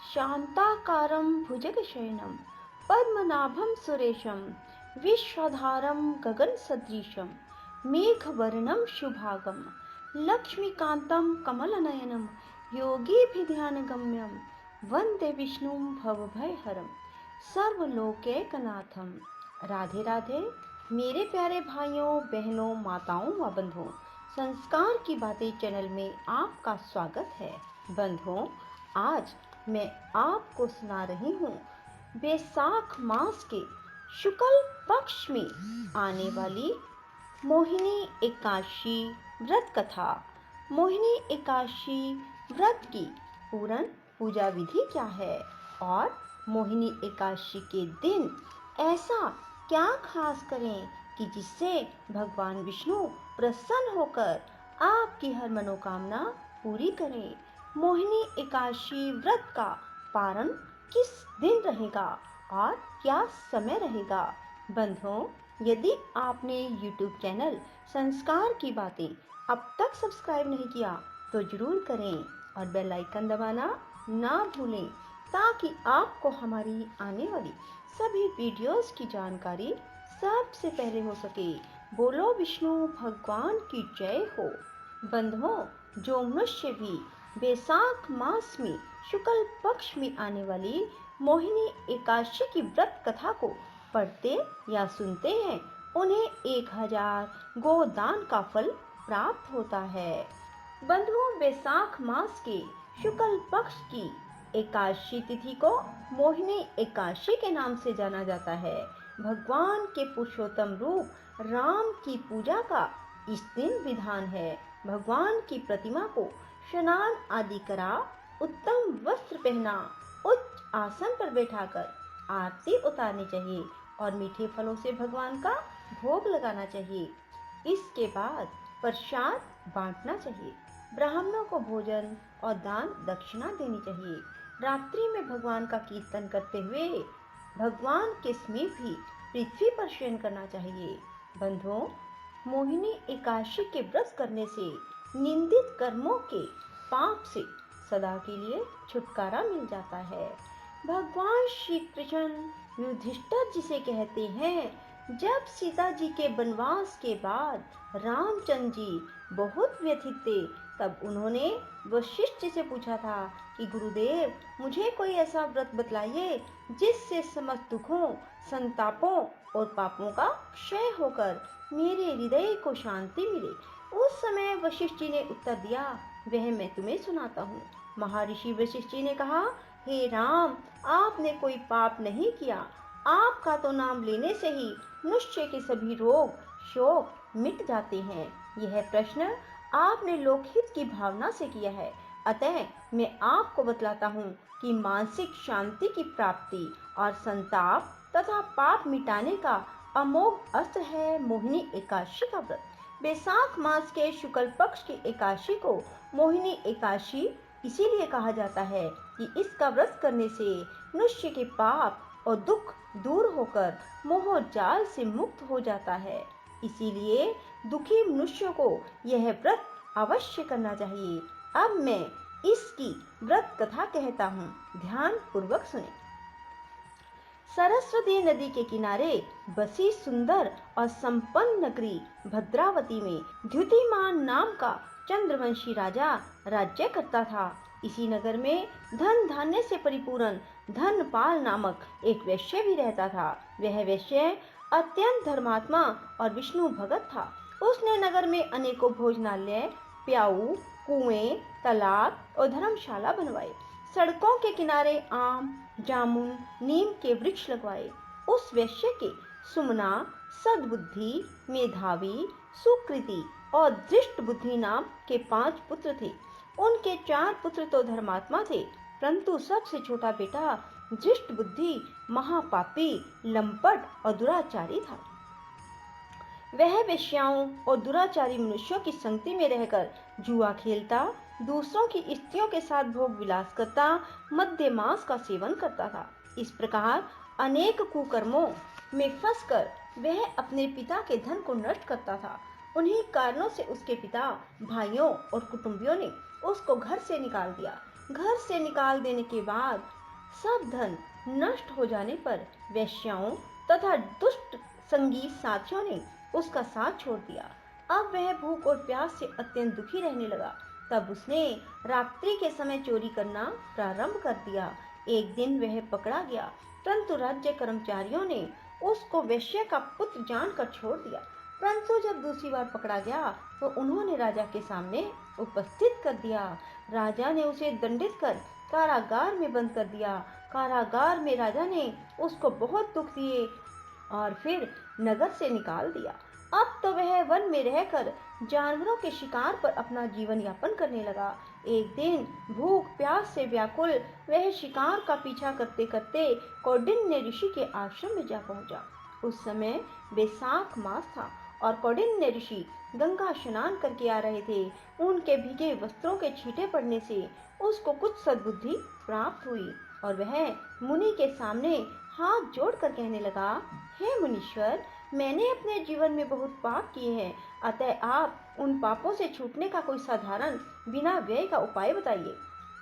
शान्ताकारं भुजगशयनं पद्मनाभं सुरेशं विश्वधारं गगनसदृशं मेघवर्णं शुभांगं लक्ष्मीकान्तं कमलनयनं योगिभिध्यानगम्यं वन्दे विष्णुं भवभयहरं सर्वलोकैकनाथं। राधे राधे मेरे प्यारे भाइयों बहनों माताओं व बंधुओं, संस्कार की बातें चैनल में आपका स्वागत है। बंधुओं, आज मैं आपको सुना रही हूँ बैसाख मास के शुक्ल पक्ष में आने वाली मोहिनी एकादशी व्रत कथा। मोहिनी एकादशी व्रत की पूर्ण पूजा विधि क्या है और मोहिनी एकादशी के दिन ऐसा क्या खास करें कि जिससे भगवान विष्णु प्रसन्न होकर आपकी हर मनोकामना पूरी करें। मोहिनी एकादशी व्रत का पारण किस दिन रहेगा और क्या समय रहेगा। बंधुओं, यदि आपने YouTube चैनल संस्कार की बातें अब तक सब्सक्राइब नहीं किया तो जरूर करें और बेल आइकन दबाना ना भूलें ताकि आपको हमारी आने वाली सभी वीडियोस की जानकारी सबसे पहले हो सके। बोलो विष्णु भगवान की जय हो। बंधुओं, जो मनुष्य भी बैसाख मास में शुक्ल पक्ष में आने वाली मोहिनी एकादशी की व्रत कथा को पढ़ते या सुनते हैं, उन्हें 1000 गोदान का फल प्राप्त होता है। बंधुओं, बैसाख मास के शुक्ल पक्ष की एकादशी तिथि को मोहिनी एकादशी के नाम से जाना जाता है। भगवान के पुरुषोत्तम रूप राम की पूजा का इस दिन विधान है। भगवान की प्रतिमा को स्नान आदि करा, उत्तम वस्त्र पहना, उच्च आसन पर बैठाकर आरती उतारनी चाहिए और मीठे फलों से भगवान का भोग लगाना चाहिए। इसके बाद प्रसाद बांटना चाहिए। ब्राह्मणों को भोजन और दान दक्षिणा देनी चाहिए। रात्रि में भगवान का कीर्तन करते हुए भगवान के समीप ही पृथ्वी पर शयन करना चाहिए। बंधुओं, मोहिनी एकादशी के व्रत करने से निंदित कर्मों के पाप से सदा के लिए छुटकारा मिल जाता है। भगवान श्री कृष्ण युधिष्ठिर जी से कहते हैं, जब सीता जी के वनवास के बाद रामचंद्र जी बहुत व्यथित थे, तब उन्होंने वशिष्ठ जी से पूछा था कि गुरुदेव, मुझे कोई ऐसा व्रत बतलाइए जिससे समस्त दुखों, संतापों और पापों का क्षय होकर मेरे हृदय को शांति मिले। उस समय वशिष्ठ जी ने उत्तर दिया, वह मैं तुम्हें सुनाता हूँ। महर्षि वशिष्ठ जी ने कहा, हे राम, आपने कोई पाप नहीं किया। आपका तो नाम लेने से ही मनुष्य के सभी रोग शोक मिट जाते हैं। यह प्रश्न आपने लोकहित की भावना से किया है, अतः मैं आपको बतलाता हूँ कि मानसिक शांति की प्राप्ति और संताप तथा पाप मिटाने का अमोघ अस्त्र है मोहिनी एकादशी का व्रत। बैसाख मास के शुक्ल पक्ष की एकादशी को मोहिनी एकादशी इसीलिए कहा जाता है कि इसका व्रत करने से मनुष्य के पाप और दुख दूर होकर मोह जाल से मुक्त हो जाता है। इसीलिए दुखी मनुष्य को यह व्रत अवश्य करना चाहिए। अब मैं इसकी व्रत कथा कहता हूँ, ध्यान पूर्वक सुने। सरस्वती नदी के किनारे बसी सुंदर और संपन्न नगरी भद्रावती में द्युतिमान नाम का चंद्रवंशी राजा राज्य करता था। इसी नगर में धन धान्य से परिपूर्ण धनपाल नामक एक वैश्य भी रहता था। वह वैश्य अत्यंत धर्मात्मा और विष्णु भगत था। उसने नगर में अनेकों भोजनालय, प्याऊ, कुएं, तालाब और धर्मशाला बनवाए। सड़कों के किनारे आम, जामुन, नीम के वृक्ष लगवाए। उस वैश्य के सुमना, सद्बुद्धि, मेधावी, सुकृति और दृष्ट बुद्धि नाम के 5 पुत्र थे। उनके 4 पुत्र तो धर्मात्मा थे, परंतु सबसे छोटा बेटा दृष्ट बुद्धि महापापी, लंपट और दुराचारी था। वह वेश्याओं और दुराचारी मनुष्यों की संगति में रहकर जुआ खेलता, दूसरों की स्त्रियों के साथ भोग विलास करता, मद्य मांस का सेवन करता था। इस प्रकार अनेक कुकर्मों में फंसकर वह अपने पिता के धन को नष्ट करता था। उन्हीं कारणों से उसके पिता, भाइयों और कुटुंबियों ने उसको घर से निकाल दिया। घर से निकाल देने के बाद सब धन नष्ट हो जाने पर वेश्याओं तथा दुष्ट संगीत साथियों ने उसका साथ छोड़ दिया। अब वह भूख और प्यास से अत्यंत दुखी रहने लगा। तब उसने रात्रि के समय चोरी करना प्रारंभ कर दिया। एक दिन वह पकड़ा गया, परंतु राज्य कर्मचारियों ने उसको वेश्या का पुत्र जानकर छोड़ दिया। परंतु जब दूसरी बार पकड़ा गया तो उन्होंने राजा के सामने उपस्थित कर दिया। राजा ने उसे दंडित कर कारागार में बंद कर दिया। कारागार में राजा ने उसको बहुत दुख दिए और फिर नगर से निकाल दिया। अब तो वह वन में रहकर जानवरों के शिकार पर अपना जीवन यापन करने लगा। एक दिन भूख प्यास से व्याकुल वह शिकार का पीछा करते करते कौंडिन्य ऋषि के आश्रम में जा पहुंचा। उस समय बैसाख मास था और कौंडिन्य ऋषि गंगा स्नान करके आ रहे थे। उनके भीगे वस्त्रों के छींटे पड़ने से उसको कुछ सद्बुद्धि प्राप्त हुई और वह मुनि के सामने हाथ जोड़कर कहने लगा, हे मुनीश्वर, मैंने अपने जीवन में बहुत पाप किए हैं, अतः आप उन पापों से छूटने का कोई साधारण बिना व्यय का उपाय बताइए।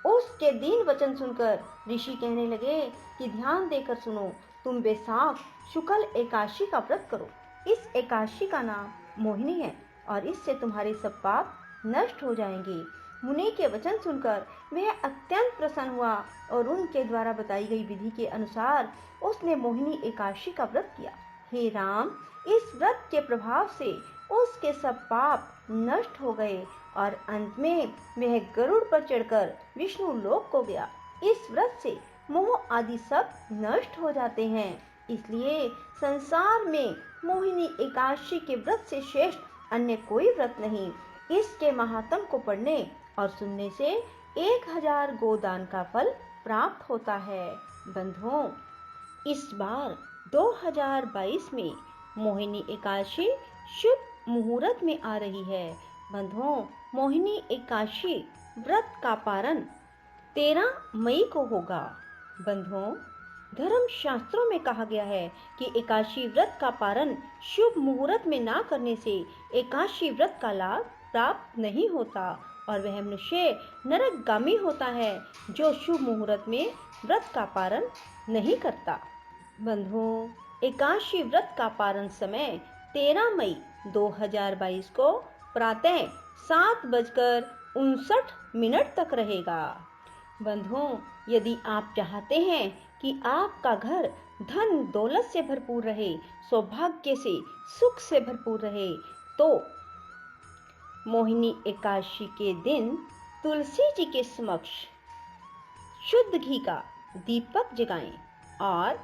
उसके दीन वचन सुनकर ऋषि कहने लगे कि ध्यान देकर सुनो, तुम बैसाख शुक्ल एकादशी का व्रत करो। इस एकादशी का नाम मोहिनी है और इससे तुम्हारे सब पाप नष्ट हो जाएंगे। मुनि के वचन सुनकर वह अत्यंत प्रसन्न हुआ और उनके द्वारा बताई गई विधि के अनुसार उसने मोहिनी एकादशी का व्रत किया। हे राम, इस व्रत के प्रभाव से उसके सब पाप नष्ट हो गए और अंत में वह गरुड़ पर चढ़कर विष्णु लोक को गया। इस व्रत से मोह आदि सब नष्ट हो जाते हैं। इसलिए संसार में मोहिनी एकादशी के व्रत से श्रेष्ठ अन्य कोई व्रत नहीं। इसके महात्म को पढ़ने और सुनने से 1000 गोदान का फल प्राप्त होता है। बंधुओं, इस बार 2022 में मोहिनी एकादशी शुभ मुहूर्त में आ रही है। बंधुओं, मोहिनी एकादशी व्रत का पारण 13 मई को होगा। बंधुओं, धर्म शास्त्रों में कहा गया है कि एकादशी व्रत का पारण शुभ मुहूर्त में ना करने से एकादशी व्रत का लाभ प्राप्त नहीं होता और वह मनुष्य नरकगामी होता है जो शुभ मुहूर्त में व्रत का पारण नहीं करता। बंधुओं, एकादशी व्रत का पारण समय 13 मई 2022 को प्रातः 7:59 तक रहेगा। बंधुओं, यदि आप चाहते हैं कि आपका घर धन दौलत से भरपूर रहे, सौभाग्य से सुख से भरपूर रहे, तो मोहिनी एकादशी के दिन तुलसी जी के समक्ष शुद्ध घी का दीपक जगाएं और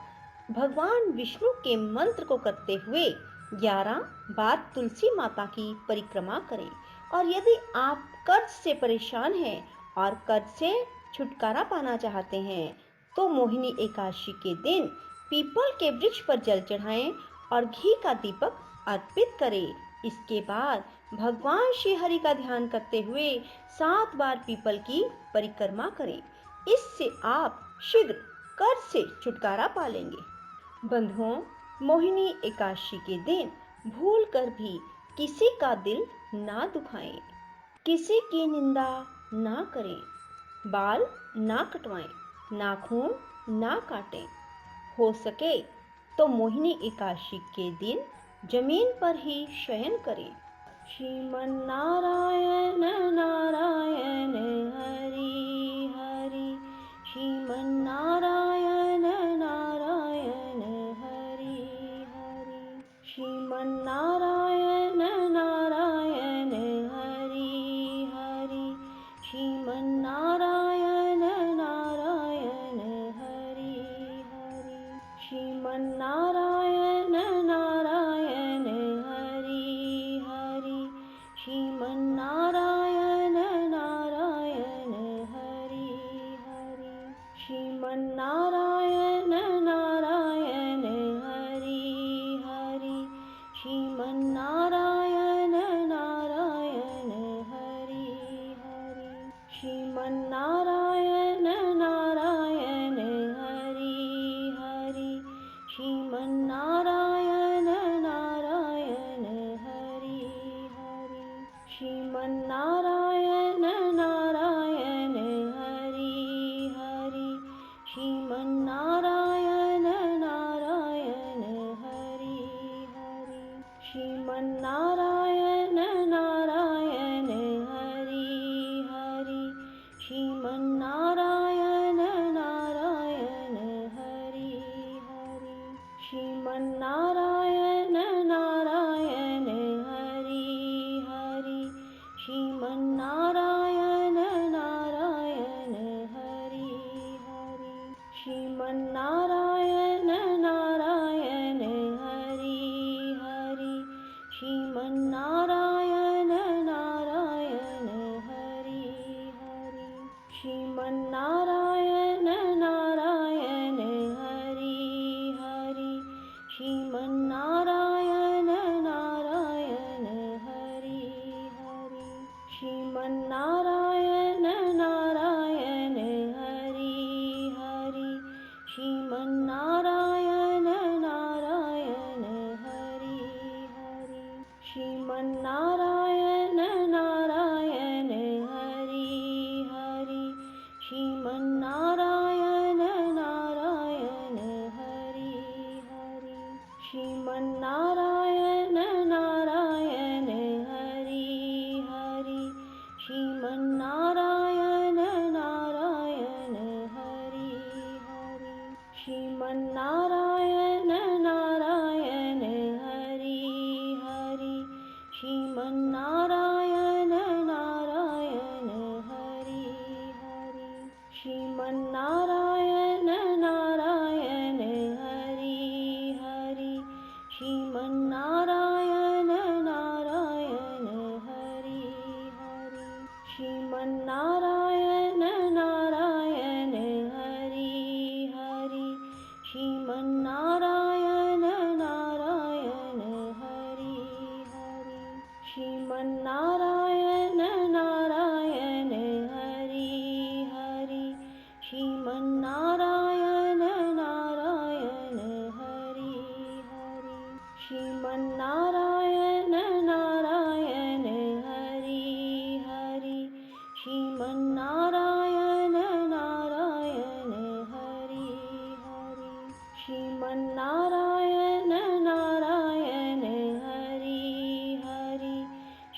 भगवान विष्णु के मंत्र को करते हुए 11 बार तुलसी माता की परिक्रमा करें। और यदि आप कर्ज से परेशान हैं और कर्ज से छुटकारा पाना चाहते हैं तो मोहिनी एकादशी के दिन पीपल के वृक्ष पर जल चढ़ाएं और घी का दीपक अर्पित करें। इसके बाद भगवान श्री हरि का ध्यान करते हुए 7 बार पीपल की परिक्रमा करें। इससे आप शीघ्र कर्ज से छुटकारा पा लेंगे। बंधुओं, मोहिनी एकादशी के दिन भूल कर भी किसी का दिल ना दुखाएं, किसी की निंदा ना करें, बाल ना कटवाएं, नाखून ना काटें। हो सके तो मोहिनी एकादशी के दिन जमीन पर ही शयन करें। श्रीमन नारायण नारायण हरि हरि, श्रीमन नारायण नारायण हरि हरि, श्रीमन नारायण नारायण हरि हरि, श्रीमन नारायण नारायण हरि हरि, श्रीमन नारायण नारायण हरि हरि, श्रीमन नारायण नारायण हरि हरि, श्रीमन नारायण नारायण हरि हरि, श्रीमन नारायण नारायण हरि हरि, श्रीमन नारायण नारायण हरि हरि, श्रीमन नारायण नारायण हरि हरि, श्रीमन नारायण नारायण हरि हरि, श्रीमन श्रीमन्नारायण नारायण हरि हरि, श्रीमन्नारायण नारायण हरि हरि, श्रीमन्नारायण नारायण हरि हरि, श्रीमन्नारायण नारायण हरि हरि, श्रीमन्नारायण नारायण हरि हरि, श्रीमन्नारायण नारायण हरि हरि, श्रीमन्नारायण नारायण हरि हरि, श्रीमन्नारायण नारायण हरि हरि, श्रीमन्नारायण नारायण हरि हरि, श्रीमन्नारायण नारायण हरि हरि, श्रीमन्नारायण नारायण हरि हरि, श्रीमन्नारायण नारायण हरि हरि, श्रीमन्नारायण नारायण हरि हरि, श्रीमन्नारायण नारायण हरि हरि, श्रीमन्नारायण नारायण हरि हरि, श्रीमन्नारायण नारायण हरि हरि, श्रीमन्नारायण नारायण हरि हरि,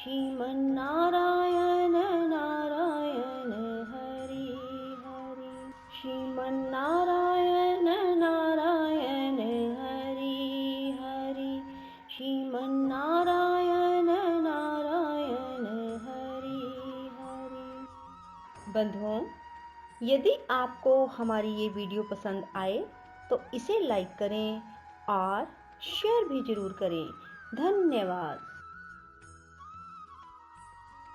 श्रीमन्नारायण नारायण हरि हरि, श्रीमन्नारायण नारायण हरि हरि, श्रीमन्नारायण नारायण हरि हरि। बंधुओं, यदि आपको हमारी ये वीडियो पसंद आए तो इसे लाइक करें और शेयर भी जरूर करें। धन्यवाद।